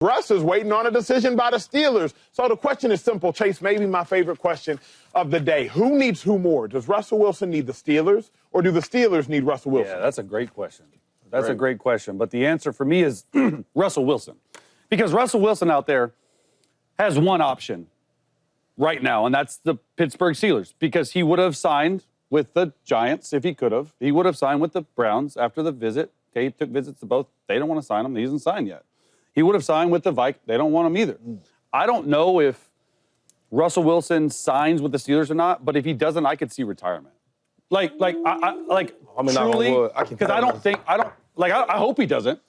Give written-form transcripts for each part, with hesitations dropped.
Russ is waiting on a decision by the Steelers. So the question is simple, Chase, maybe my favorite question of the day. Who needs who more? Does Russell Wilson need the Steelers, or do the Steelers need Russell Wilson? Yeah, that's a great question. That's a great question. But the answer for me is Russell Wilson. Because Russell Wilson out there has one option right now, and that's the Pittsburgh Steelers. Because he would have signed with the Giants if he could have. He would have signed with the Browns after the visit. Okay, he took visits to both. They don't want to sign him. He hasn't signed yet. He would have signed with the Vikings. They don't want him either. I don't know if Russell Wilson signs with the Steelers or not, but if he doesn't, I could see retirement. I mean, truly, because I hope he doesn't.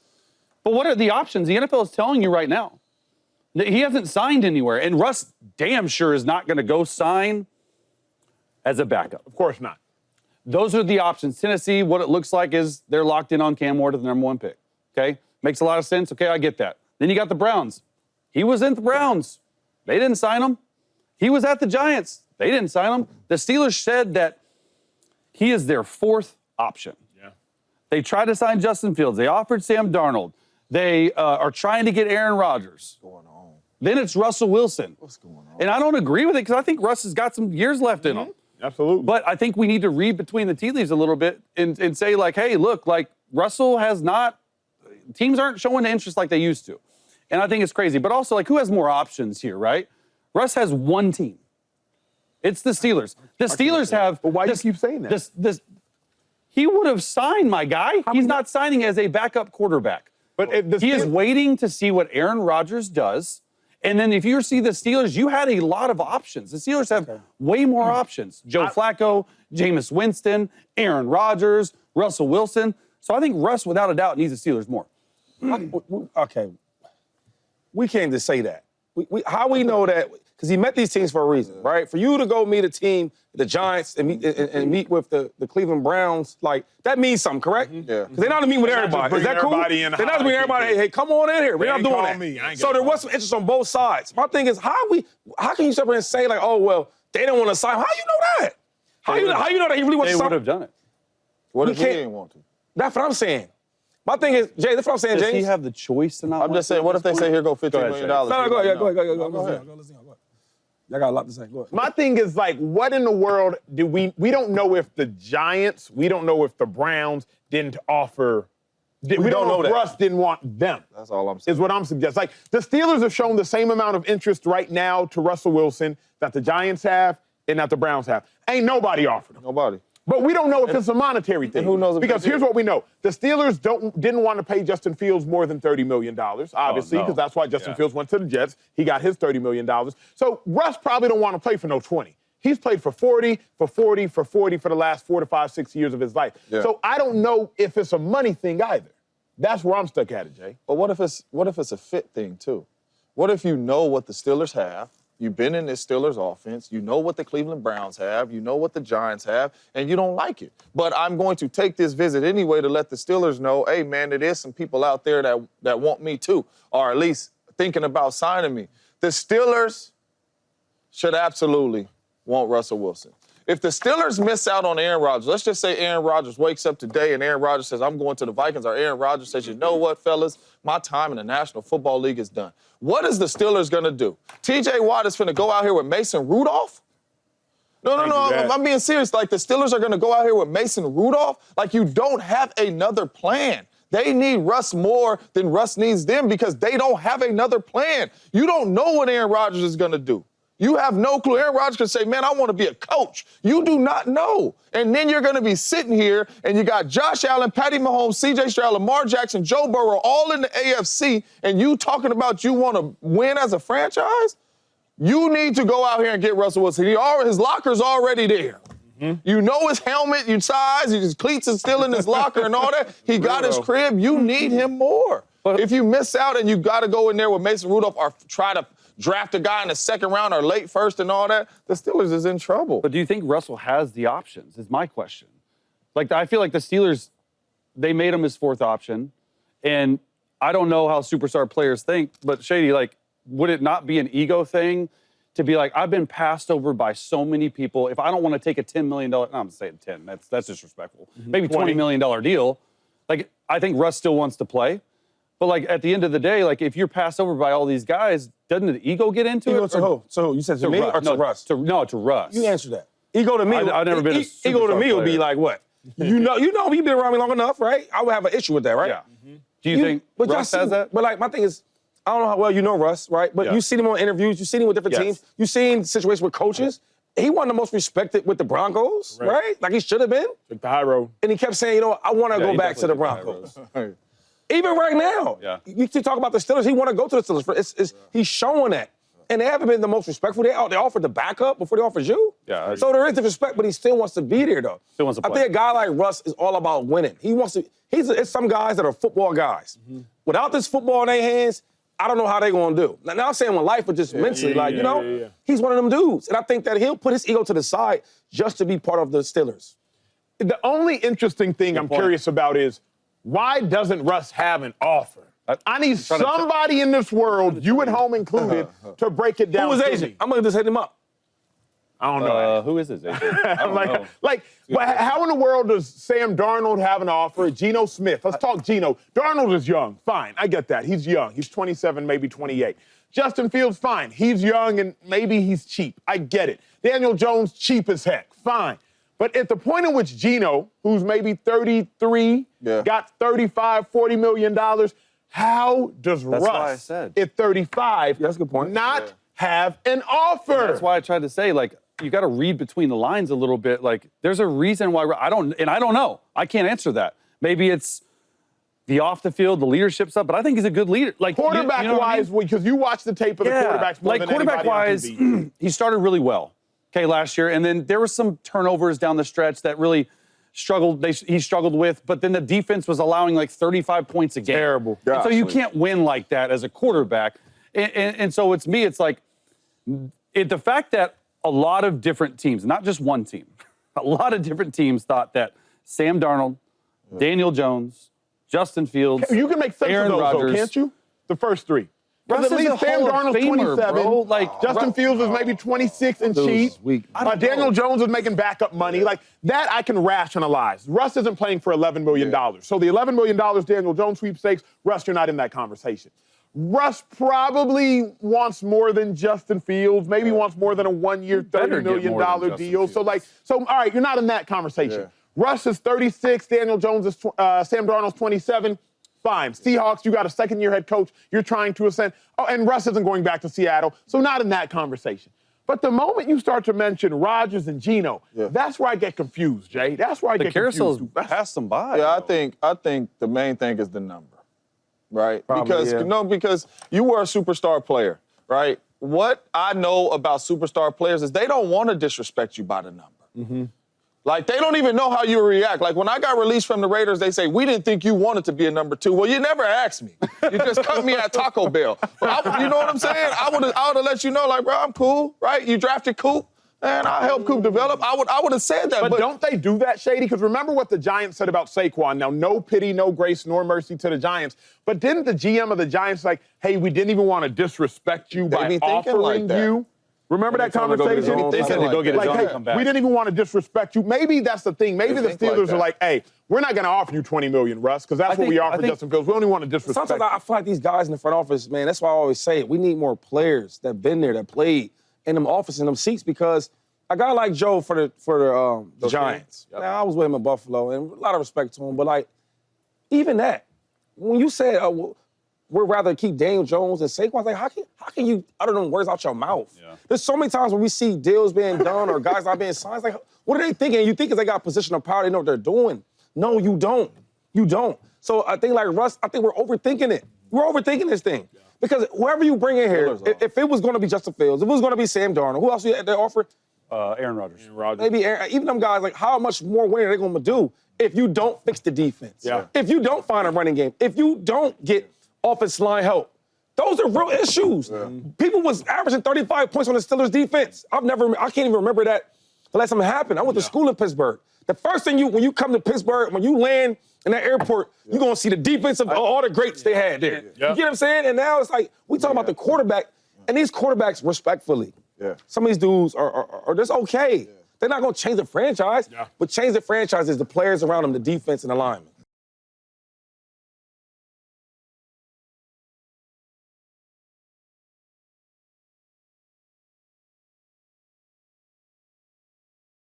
But what are the options? The NFL is telling you right now. He hasn't signed anywhere, and Russ damn sure is not going to go sign as a backup. Of course not. Those are the options. Tennessee, what it looks like is they're locked in on Cam Ward as the number one pick. Okay? Makes a lot of sense. Okay, I get that. Then you got the Browns. He was in the Browns. They didn't sign him. He was at the Giants. They didn't sign him. The Steelers said that he is their fourth option. Yeah. They tried to sign Justin Fields. They offered Sam Darnold. They are trying to get Aaron Rodgers. What's going on? Then it's Russell Wilson. What's going on? And I don't agree with it because I think Russ has got some years left in him. Absolutely. But I think we need to read between the tea leaves a little bit and say, like, hey, look, like, Russell has not, teams aren't showing the interest like they used to. And I think it's crazy. But also, like, who has more options here, right? Russ has one team. It's the Steelers. The Steelers have... But why do you keep saying that? He would have signed, my guy. He's not signing as a backup quarterback. But he is waiting to see what Aaron Rodgers does. And then if you see the Steelers, you had a lot of options. The Steelers have way more options. Joe Flacco, Jameis Winston, Aaron Rodgers, Russell Wilson. So I think Russ, without a doubt, needs the Steelers more. Okay. We can't just say that. How we know that? Because he met these teams for a reason, right? For you to go meet a team, the Giants, and meet with the Cleveland Browns, like, that means something, correct? Yeah. Because they're not meeting with everybody. Is that cool? They're not bringing everybody, hey, come on in here. We're not doing that. So there was some interest on both sides. My thing is, how can you sit there and say, like, oh, well, they don't want to sign? How you know that? How you know that he really wants to sign? They would have done it. What if he didn't want to? That's what I'm saying. My thing is, Jay, that's what I'm saying, James. Does he have the choice to not? I'm just saying, what if they say, here go $15 million? No, go ahead. Go ahead. I got a lot to say. Go ahead. My thing is, like, what in the world do we don't know if the Giants, we don't know if the Browns didn't offer, we don't know if Russ didn't want them. That's all I'm saying. Is what I'm suggesting. Like, the Steelers have shown the same amount of interest right now to Russell Wilson that the Giants have and that the Browns have. Ain't nobody offered him. Nobody. But we don't know if it's a monetary thing. And who knows? Because here's what we know. The Steelers didn't want to pay Justin Fields more than $30 million, obviously, because that's why Justin Fields went to the Jets. He got his $30 million. So Russ probably don't want to play for no 20. He's played for 40 for the last 4 to 5, 6 years of his life. Yeah. So I don't know if it's a money thing either. That's where I'm stuck at it, Jay. But what if it's a fit thing, too? What if you know what the Steelers have? You've been in this Steelers offense. You know what the Cleveland Browns have. You know what the Giants have, and you don't like it. But I'm going to take this visit anyway to let the Steelers know, hey, man, there is some people out there that want me too, or at least thinking about signing me. The Steelers should absolutely want Russell Wilson. If the Steelers miss out on Aaron Rodgers, let's just say Aaron Rodgers wakes up today and Aaron Rodgers says, I'm going to the Vikings, or Aaron Rodgers says, you know what, fellas, my time in the National Football League is done. What is the Steelers going to do? T.J. Watt is going to go out here with Mason Rudolph? No, I'm being serious. Like, the Steelers are going to go out here with Mason Rudolph? Like, you don't have another plan. They need Russ more than Russ needs them because they don't have another plan. You don't know what Aaron Rodgers is going to do. You have no clue. Aaron Rodgers can say, man, I want to be a coach. You do not know. And then you're going to be sitting here and you got Josh Allen, Patty Mahomes, C.J. Stroud, Lamar Jackson, Joe Burrow, all in the AFC, and you talking about you want to win as a franchise? You need to go out here and get Russell Wilson. His locker's already there. Mm-hmm. You know his helmet, your size, his cleats are still in his locker and all that. He got his crib. You need him more. But if you miss out and you got to go in there with Mason Rudolph or try to draft a guy in the second round or late first and all that, the Steelers is in trouble. But do you think Russell has the options, is my question. Like, I feel like the Steelers, they made him his fourth option. And I don't know how superstar players think, but Shady, like, would it not be an ego thing to be like, I've been passed over by so many people. If I don't want to take a $10 million, no, I'm saying 10, that's disrespectful. Maybe $20 million deal. Like, I think Russ still wants to play. But, like, at the end of the day, like, if you're passed over by all these guys, doesn't the ego get into Ego it? to who? So you said to me or to Russ? To Russ. You answer that. Ego to me. I've never been a Ego to superstar me would be player. like what? You know, you've been around me long enough, right? I would have an issue with that, right? Yeah. Do you think Russ has that? But like my thing is, I don't know how well you know Russ, right? But you seen him on interviews, you seen him with different teams, you seen situations with coaches. He wasn't the most respected with the Broncos, right? Like he should have been. Took the high road. And he kept saying, you know, I want to go back to the Broncos. Even right now, you talk about the Steelers. He want to go to the Steelers. He's showing that. And they haven't been the most respectful. They offered the backup before they offered you. Yeah. So there is the respect, but he still wants to be there, though. Still wants to play. I think a guy like Russ is all about winning. He wants to. It's some guys that are football guys. Without this football in their hands, I don't know how they're going to do. Now I'm saying with life, but just mentally, he's one of them dudes. And I think that he'll put his ego to the side just to be part of the Steelers. The only interesting thing I'm curious about is why doesn't Russ have an offer? I need somebody in this world, you at home included, to break it down. Who was to agent? me. I'm going to just hit him up. I don't know. Who is his agent? I don't know. But how in the world does Sam Darnold have an offer? Geno Smith. Let's talk Geno. Darnold is young. Fine. I get that. He's young. He's 27, maybe 28. Justin Fields, fine. He's young and maybe he's cheap. I get it. Daniel Jones, cheap as heck. Fine. But at the point in which Geno, who's maybe 33, got $35, $40 million, how does That's why I Russ, said. at 35, That's a good point. not have an offer? That's why I tried to say, like, you got to read between the lines a little bit. Like, there's a reason why I don't know. I can't answer that. Maybe it's the off the field, the leadership stuff, but I think he's a good leader. Like quarterback-wise, because you watch the tape of the quarterbacks more than anybody on TV. He started really well, last year, and then there were some turnovers down the stretch that really he struggled with, but then the defense was allowing like 35 points a game. Terrible. And so you can't win like that as a quarterback. And so it's like the fact that a lot of different teams, not just one team, a lot of different teams thought that Sam Darnold, Daniel Jones, Justin Fields, You can make sense Aaron of those, Rodgers, though, can't you? The first three. Russ Because at is least a Sam Hall of Darnold's Famer, 27. bro. Like, Justin Fields is maybe 26 and cheap. Daniel Jones is making backup money. Like, that I can rationalize. Russ isn't playing for $11 million. So the $11 million Daniel Jones sweepstakes, Russ, you're not in that conversation. Russ probably wants more than Justin Fields, maybe wants more than a one-year, $30 million deal. So all right, you're not in that conversation. Russ is 36, Daniel Jones is, Sam Darnold's 27. Fine. Seahawks, you got a second-year head coach. You're trying to ascend. Oh, and Russ isn't going back to Seattle, so not in that conversation. But the moment you start to mention Rodgers and Geno, that's where I get confused, Jay. That's where I get confused. The carousel's passed them by. Yeah, I think the main thing is the number, right? Probably, Because you were a superstar player, right? What I know about superstar players is they don't want to disrespect you by the number. Like, they don't even know how you react. Like, when I got released from the Raiders, they say, we didn't think you wanted to be a number 2. Well, you never asked me. You just cut me at Taco Bell. You know what I'm saying? I would have let you know, like, bro, I'm cool, right? You drafted Coop, and I helped Coop develop. I would have said that. But don't they do that, Shady? Because remember what the Giants said about Saquon. Now, no pity, no grace, nor mercy to the Giants. But didn't the GM of the Giants like, hey, we didn't even want to disrespect you by offering you? Remember that conversation? They said to go get his own and come back. We didn't even want to disrespect you. Maybe that's the thing. Maybe the Steelers are like, hey, we're not going to offer you $20 million, Russ, because that's what we offer Justin Fields. We only want to disrespect you. Sometimes I feel like these guys in the front office, man, that's why I always say it. We need more players that been there, that played in them offices, in them seats, because a guy like Joe for the Giants. Now, I was with him in Buffalo, and a lot of respect to him, but, like, even that, when you said, we'd rather keep Daniel Jones and Saquon. Like, how can you utter them words out your mouth? There's so many times when we see deals being done or guys not being signed. It's like, what are they thinking? You think because they got a position of power, they know what they're doing. No, you don't. You don't. So I think, like Russ, I think we're overthinking it. We're overthinking this thing. Because whoever you bring in here, if it was going to be Justin Fields, if it was going to be Sam Darnold, who else they offer? Aaron Rodgers. Maybe even them guys, like, how much more winning are they going to do if you don't fix the defense? If you don't find a running game, if you don't get offensive line help. Those are real issues. People was averaging 35 points on the Steelers defense. I can't even remember that the last time it happened. I went to school in Pittsburgh. The first thing when you come to Pittsburgh, when you land in that airport, you're going to see the defense of all the greats they had there. You get what I'm saying? And now it's like, we talking about the quarterback, and these quarterbacks, respectfully, some of these dudes are just okay. They're not going to change the franchise, but change the franchise is the players around them, the defense and the linemen.